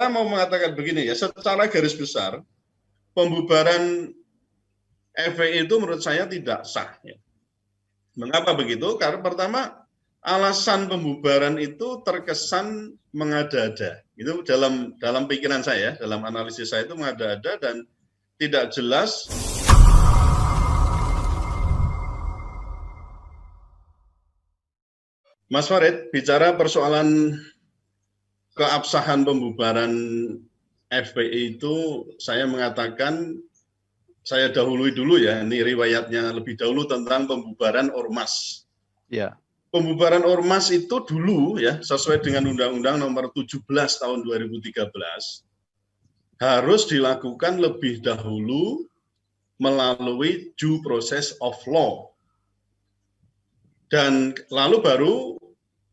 mau mengatakan begini ya, secara garis besar pembubaran FPI itu menurut saya tidak sah. Ya. Mengapa begitu? Karena pertama, alasan pembubaran itu terkesan mengada-ada. Itu dalam pikiran saya, dalam analisis saya itu mengada-ada dan tidak jelas. Mas Farid, bicara persoalan keabsahan pembubaran FPI itu, saya mengatakan, saya dahului dulu ya, ini riwayatnya lebih dahulu tentang pembubaran ormas. Ya. Pembubaran ormas itu dulu ya, sesuai dengan Undang-Undang Nomor 17 tahun 2013, harus dilakukan lebih dahulu melalui due process of law. Dan lalu baru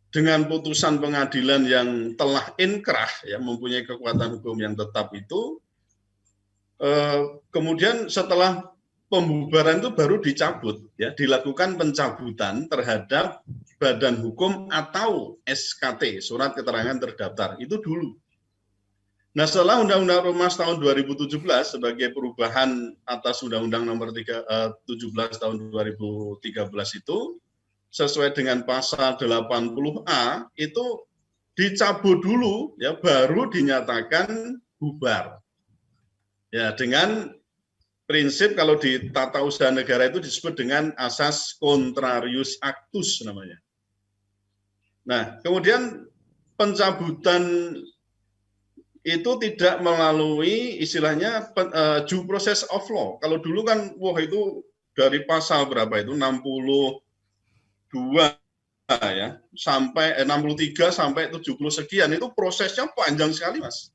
dengan putusan pengadilan yang telah inkrah, ya, mempunyai kekuatan hukum yang tetap itu, kemudian setelah pembubaran itu baru dicabut, ya, dilakukan pencabutan terhadap badan hukum atau SKT, surat keterangan terdaftar, itu dulu. Nah, setelah Undang-Undang Ormas tahun 2017 sebagai perubahan atas Undang-Undang Nomor 17 tahun 2013 itu, sesuai dengan pasal 80A itu dicabut dulu, ya, baru dinyatakan bubar. Ya, dengan prinsip kalau di tata usaha negara itu disebut dengan asas contrarius actus namanya. Nah, kemudian pencabutan itu tidak melalui istilahnya due process of law. Kalau dulu kan, wah itu dari pasal berapa itu 62 ya sampai 63 sampai 70 sekian, itu prosesnya panjang sekali, Mas.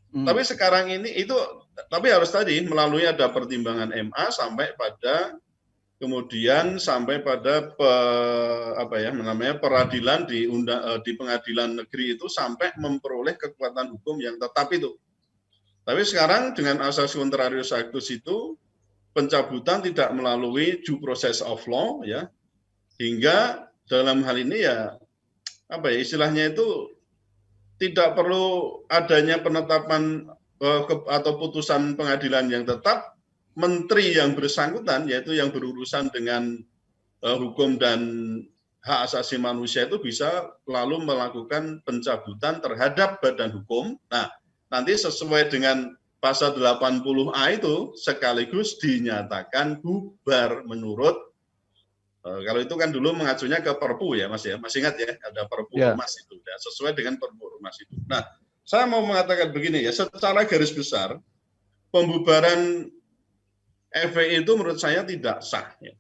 Tapi sekarang ini itu tapi harus tadi melalui ada pertimbangan MA sampai pada kemudian sampai pada peradilan di pengadilan negeri itu sampai memperoleh kekuatan hukum yang tetap itu. Tapi sekarang dengan asas contrarius actus itu pencabutan tidak melalui due process of law, ya, hingga dalam hal ini ya istilahnya itu tidak perlu adanya penetapan atau putusan pengadilan yang tetap, menteri yang bersangkutan yaitu yang berurusan dengan hukum dan hak asasi manusia itu bisa lalu melakukan pencabutan terhadap badan hukum. Nah, nanti sesuai dengan pasal 80A itu sekaligus dinyatakan bubar menurut kalau itu kan dulu mengacunya ke Perpu ya, Mas ya. Masih ingat ya, ada Perpu Ormas itu, ya, sesuai dengan Perpu Ormas itu. Nah, saya mau mengatakan begini ya, secara garis besar pembubaran FPI itu menurut saya tidak sah. Ya.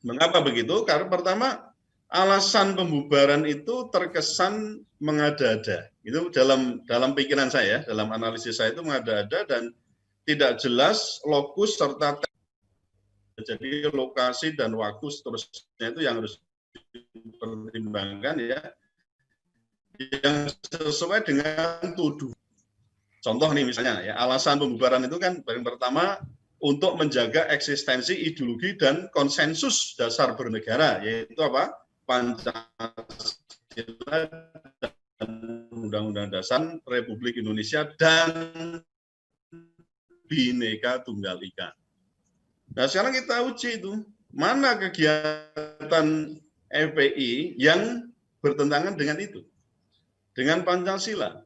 Mengapa begitu? Karena pertama, alasan pembubaran itu terkesan mengada-ada. Itu dalam pikiran saya, dalam analisis saya itu mengada-ada dan tidak jelas lokus serta jadi lokasi dan waktu seterusnya itu yang harus dipertimbangkan ya, yang sesuai dengan tuduh. Contoh nih misalnya ya, alasan pembubaran itu kan yang pertama untuk menjaga eksistensi ideologi dan konsensus dasar bernegara, yaitu apa? Pancasila dan Undang-Undang Dasar Republik Indonesia dan Bhinneka Tunggal Ika. Nah, sekarang kita uji itu, mana kegiatan FPI yang bertentangan dengan itu, dengan Pancasila.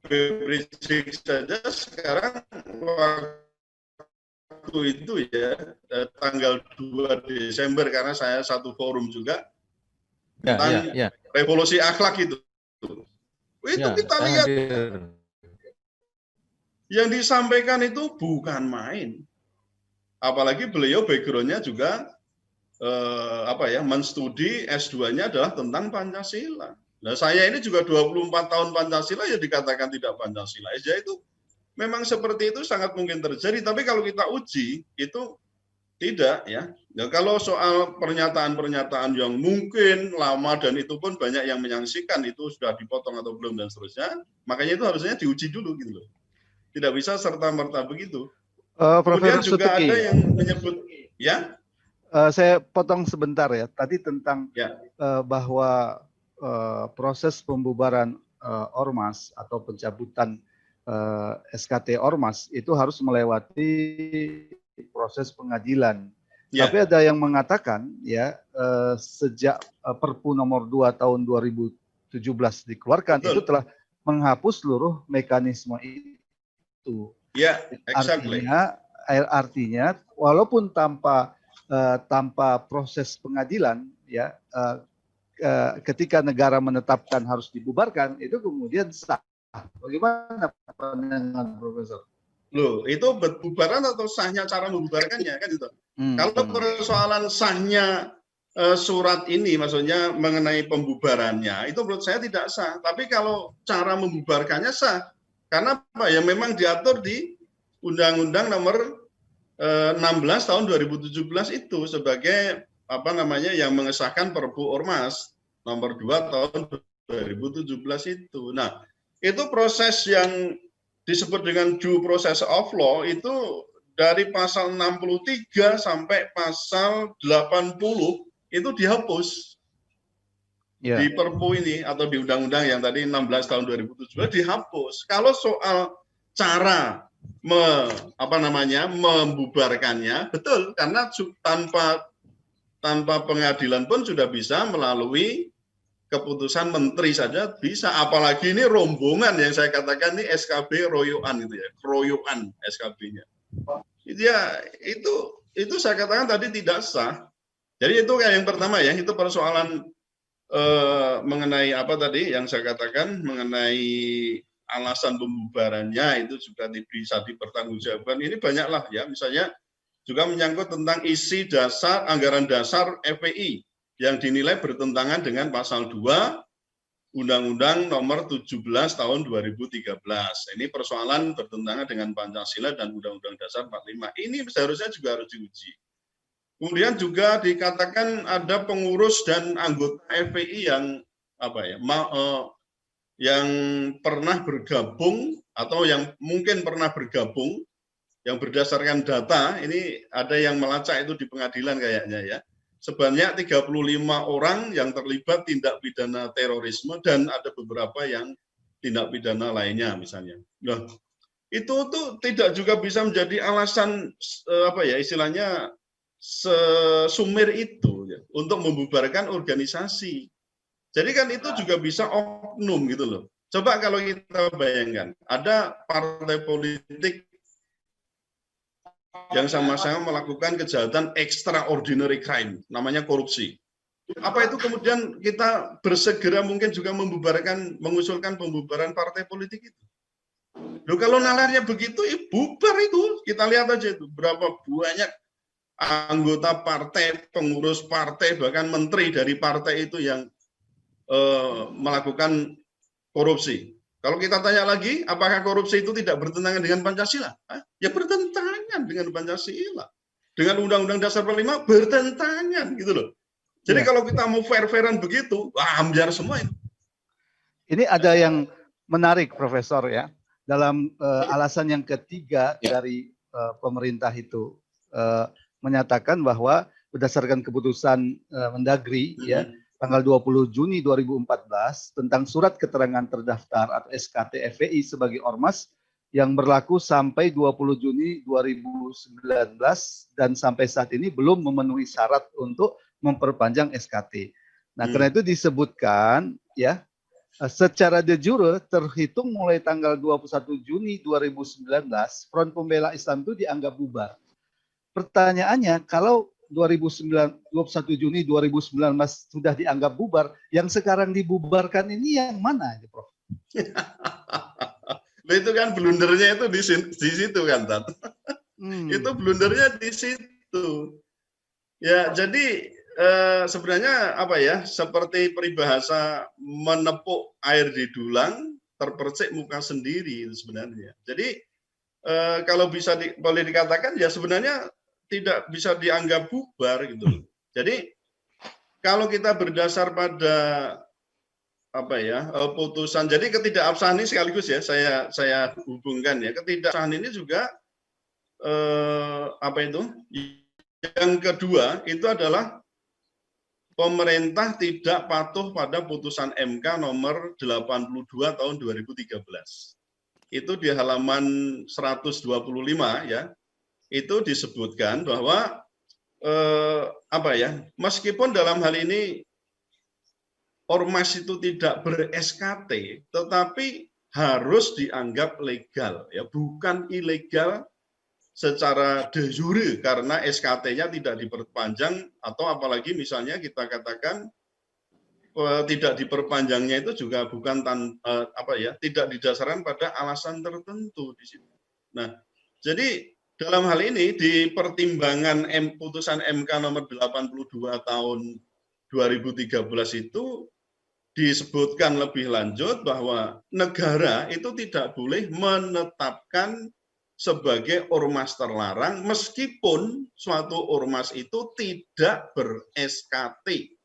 Prinsip saja sekarang waktu itu ya, tanggal 2 Desember, karena saya satu forum juga, tentang revolusi akhlak itu. Itu kita lihat. Yang disampaikan itu bukan main. Apalagi beliau background-nya juga menstudi S2-nya adalah tentang Pancasila. Nah, saya ini juga 24 tahun Pancasila ya dikatakan tidak Pancasila. Ya itu memang seperti itu sangat mungkin terjadi, tapi kalau kita uji itu tidak ya. Nah, kalau soal pernyataan-pernyataan yang mungkin lama dan itu pun banyak yang menyaksikan itu sudah dipotong atau belum dan seterusnya, makanya itu harusnya diuji dulu gitu loh. Tidak bisa serta-merta begitu. Kemudian juga ada yang menyebut, ya? Saya potong sebentar ya. Tadi tentang bahwa proses pembubaran ormas atau pencabutan SKT ormas itu harus melewati proses pengadilan. Ya. Tapi ada yang mengatakan ya sejak Perpu nomor 2 tahun 2017 dikeluarkan, Betul. itu telah menghapus seluruh mekanisme itu. Ya, exactly. Artinya walaupun tanpa proses pengadilan ya, ketika negara menetapkan harus dibubarkan, itu kemudian sah. Bagaimana pandangan Profesor? Loh, itu bubaran atau sahnya cara membubarkannya kan itu. Kalau persoalan sahnya surat ini, maksudnya mengenai pembubarannya, itu menurut saya tidak sah. Tapi kalau cara membubarkannya sah, karena apa ya, memang diatur di Undang-Undang nomor 16 tahun 2017 itu sebagai apa namanya yang mengesahkan Perpu Ormas nomor 2 tahun 2017 itu. Nah, itu proses yang disebut dengan due process of law itu dari pasal 63 sampai pasal 80 itu dihapus. Di Perpu ini atau di undang-undang yang tadi 16 tahun 2017 dihapus. Kalau soal cara membubarkannya, betul, karena tanpa pengadilan pun sudah bisa melalui keputusan menteri saja bisa, apalagi ini rombongan yang saya katakan ini SKB royoan itu ya, keroyokan SKB-nya. Itu saya katakan tadi tidak sah. Jadi itu kayak yang pertama ya, itu persoalan mengenai apa tadi yang saya katakan mengenai alasan pembubarannya itu juga bisa dipertanggungjawabkan. Ini banyaklah ya, misalnya juga menyangkut tentang isi dasar anggaran dasar FPI yang dinilai bertentangan dengan pasal 2 Undang-Undang nomor 17 tahun 2013. Ini persoalan bertentangan dengan Pancasila dan Undang-Undang Dasar 45. Ini seharusnya juga harus diuji. Kemudian juga dikatakan ada pengurus dan anggota FPI yang pernah bergabung atau yang mungkin pernah bergabung, yang berdasarkan data, ini ada yang melacak itu di pengadilan kayaknya ya. Sebanyak 35 orang yang terlibat tindak pidana terorisme dan ada beberapa yang tindak pidana lainnya misalnya. Nah, itu tuh tidak juga bisa menjadi alasan istilahnya sesumir itu ya, untuk membubarkan organisasi. Jadi kan itu juga bisa oknum gitu loh. Coba kalau kita bayangkan, ada partai politik yang sama-sama melakukan kejahatan extraordinary crime, namanya korupsi. Apa itu kemudian kita bersegera mungkin juga mengusulkan pembubaran partai politik itu? Loh, kalau nalarnya begitu, ya bubar itu. Kita lihat aja itu, berapa banyak anggota partai, pengurus partai, bahkan menteri dari partai itu yang melakukan korupsi. Kalau kita tanya lagi, apakah korupsi itu tidak bertentangan dengan Pancasila? Ya bertentangan dengan Pancasila. Dengan Undang-Undang Dasar 45 bertentangan gitu loh. Jadi kalau kita mau fair-fairan begitu, ambiar semua itu. Ini ada yang menarik, Profesor ya. Dalam alasan yang ketiga dari pemerintah itu menyatakan bahwa berdasarkan keputusan Mendagri ya tanggal 20 Juni 2014 tentang surat keterangan terdaftar atau SKT FPI sebagai ormas yang berlaku sampai 20 Juni 2019 dan sampai saat ini belum memenuhi syarat untuk memperpanjang SKT. Nah, karena itu disebutkan ya secara de jure terhitung mulai tanggal 21 Juni 2019 Front Pembela Islam itu dianggap bubar. Pertanyaannya, kalau 21 Juni 2019 sudah dianggap bubar, yang sekarang dibubarkan ini yang mana, Prof? Itu kan blundernya itu di situ kan, Tat. Itu blundernya di situ. Ya, jadi sebenarnya apa ya? Seperti peribahasa menepuk air di dulang, terpercik muka sendiri itu sebenarnya. Jadi kalau bisa boleh dikatakan ya sebenarnya tidak bisa dianggap bubar gitu loh. Jadi kalau kita berdasar pada putusan, jadi ketidakabsahan ini sekaligus ya saya hubungkan ya, ketidakabsahan ini juga yang kedua itu adalah pemerintah tidak patuh pada putusan MK nomor 82 tahun 2013. Itu di halaman 125 ya. Itu disebutkan bahwa meskipun dalam hal ini ormas itu tidak ber-SKT, tetapi harus dianggap legal, ya, bukan ilegal secara de jure karena SKT-nya tidak diperpanjang, atau apalagi misalnya kita katakan tidak diperpanjangnya itu juga bukan tidak didasarkan pada alasan tertentu di situ. Nah, jadi dalam hal ini di pertimbangan putusan MK nomor 82 tahun 2013 itu disebutkan lebih lanjut bahwa negara itu tidak boleh menetapkan sebagai ormas terlarang meskipun suatu ormas itu tidak ber-SKT.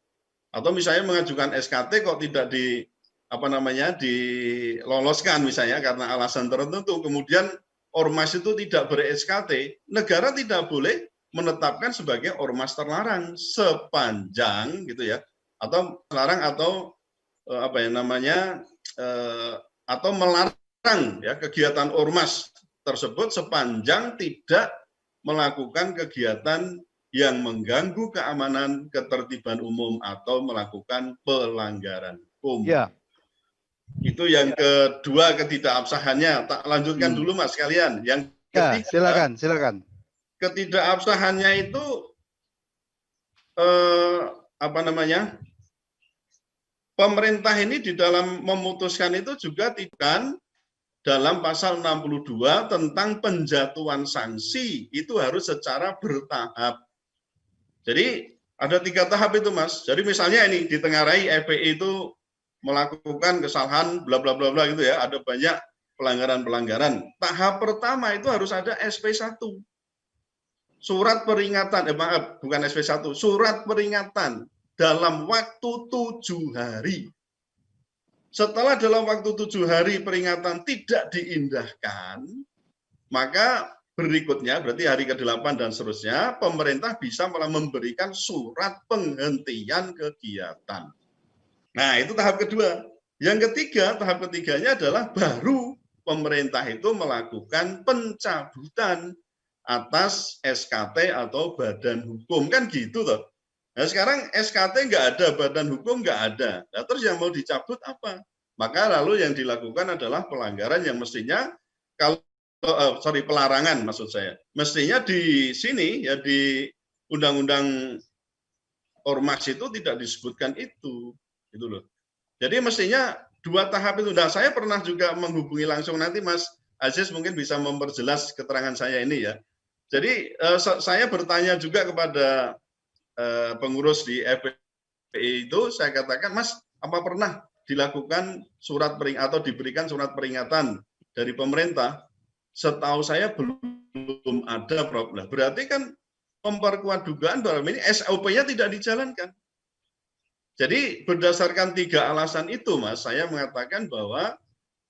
Atau misalnya mengajukan SKT kok tidak diloloskan misalnya karena alasan tertentu, kemudian ormas itu tidak ber-SKT, negara tidak boleh menetapkan sebagai ormas terlarang sepanjang gitu ya, atau terlarang atau atau melarang ya kegiatan ormas tersebut sepanjang tidak melakukan kegiatan yang mengganggu keamanan ketertiban umum atau melakukan pelanggaran hukum. Ya. Itu yang kedua, ketidakabsahannya. Tak lanjutkan dulu Mas sekalian. Yang ketiga, silakan. Ketidakabsahannya itu pemerintah ini di dalam memutuskan itu juga tidak dalam pasal 62 tentang penjatuhan sanksi itu harus secara bertahap. Jadi ada 3 tahap itu Mas. Jadi misalnya ini ditengarai FPI itu melakukan kesalahan bla bla bla bla gitu ya, ada banyak pelanggaran-pelanggaran. Tahap pertama itu harus ada SP1. Surat peringatan, bukan SP1, surat peringatan dalam waktu 7 hari. Setelah dalam waktu 7 hari peringatan tidak diindahkan, maka berikutnya, berarti hari ke-8 dan seterusnya, pemerintah bisa malah memberikan surat penghentian kegiatan. Nah, itu tahap kedua. Yang ketiga, tahap ketiganya adalah baru pemerintah itu melakukan pencabutan atas SKT atau badan hukum. Kan gitu toh. Nah, sekarang SKT nggak ada, badan hukum nggak ada. Nah, terus yang mau dicabut apa? Maka lalu yang dilakukan adalah pelanggaran yang mestinya, pelarangan maksud saya. Mestinya di sini, ya di Undang-Undang Ormas itu tidak disebutkan itu. Gitu loh. Jadi mestinya 2 tahap itu. Nah, saya pernah juga menghubungi langsung, nanti Mas Aziz mungkin bisa memperjelas keterangan saya ini ya. Jadi saya bertanya juga kepada pengurus di FPI itu, saya katakan, Mas, apa pernah dilakukan surat peringatan atau diberikan surat peringatan dari pemerintah? Setahu saya belum ada problem. Berarti kan memperkuat dugaan dalam ini SOP-nya tidak dijalankan. Jadi berdasarkan 3 alasan itu, Mas, saya mengatakan bahwa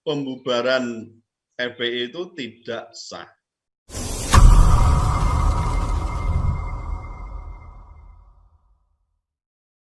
pembubaran FPI itu tidak sah.